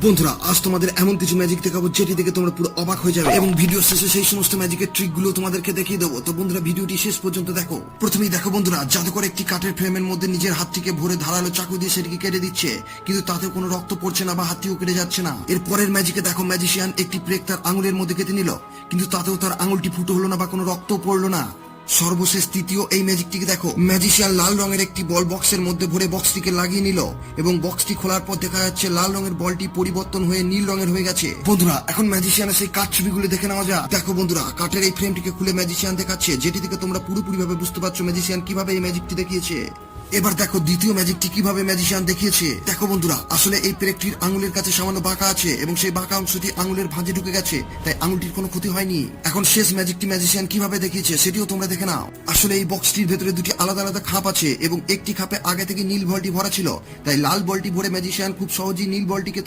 বন্ধুরা আজ তোমাদের এমন কিছু ম্যাজিক দেখাবো যেটি দেখে তোমরা পুরো অবাক হয়ে যাবে এবং ভিডিও শেষে সেই সমস্ত ম্যাজিকের ট্রিক গুলো তোমাদেরকে দেখিয়ে দেবো। তো বন্ধুরা ভিডিওটি শেষ পর্যন্ত দেখো। প্রথমেই দেখো বন্ধুরা, জাদুকর একটি কাঠের ফ্রেমের মধ্যে নিজের হাতটিকে ভরে ধারালো চাকু দিয়ে সেটিকে কেটে দিচ্ছে, কিন্তু তাতে কোনো রক্ত পড়ছে না বা হাতটিও কেটে যাচ্ছে না। এর পরের ম্যাজিকে দেখো, ম্যাজিশিয়ান একটি প্রেক তার আঙুলের মধ্যে কেটে নিল, কিন্তু তাতেও তার আঙুলটি ফুটো হলো না বা কোনো রক্ত পড়লো না। সর্বশেষ তৃতীয় এই ম্যাজিকটিকে দেখো, ম্যাজিশিয়ান লাল রঙের একটি বল বক্সের মধ্যে ভরে বক্সটিকে লাগিয়ে নিল এবং বক্সটি খোলার পর দেখা যাচ্ছে লাল রঙের বলটি পরিবর্তন হয়ে নীল রঙের হয়ে গেছে। বন্ধুরা এখন ম্যাজিশিয়ানের সেই কাঠ ছবিগুলো দেখে নেওয়া যাক। দেখো বন্ধুরা, কাঠের এই ফ্রেমটিকে খুলে ম্যাজিশিয়ান দেখাচ্ছে, যেটি থেকে তোমরা পুরোপুরি ভাবে বুঝতে পারছো ম্যাজিশিয়ান কিভাবে এই ম্যাজিকটি দেখিয়েছে। এবার দেখো দ্বিতীয় ম্যাজিকটি কিভাবে ম্যাজিশিয়ান দেখিয়েছে। দেখো বন্ধুরা, আসলে এই প্রেকটির আঙুলের কাছে সামান্য বাঁকা আছে এবং সেই বাঁকা অংশটি আঙুলের ভাঁজে ঢুকে গেছে, তাই আঙুলটির কোনো ক্ষতি হয়নি। এখন শেষ ম্যাজিকটি ম্যাজিশিয়ান কিভাবে দেখিয়েছে সেটিও তোমরা দেখে নাও। আসলে এই বক্সটির ভেতরে দুটি আলাদা আলাদা খাপ আছে এবং একটি খাপে আগে থেকে নীল বলটি ভরা ছিল, তাই লাল বলটি ভরে ম্যাজিশিয়ান খুব সহজেই নীল বলটিকে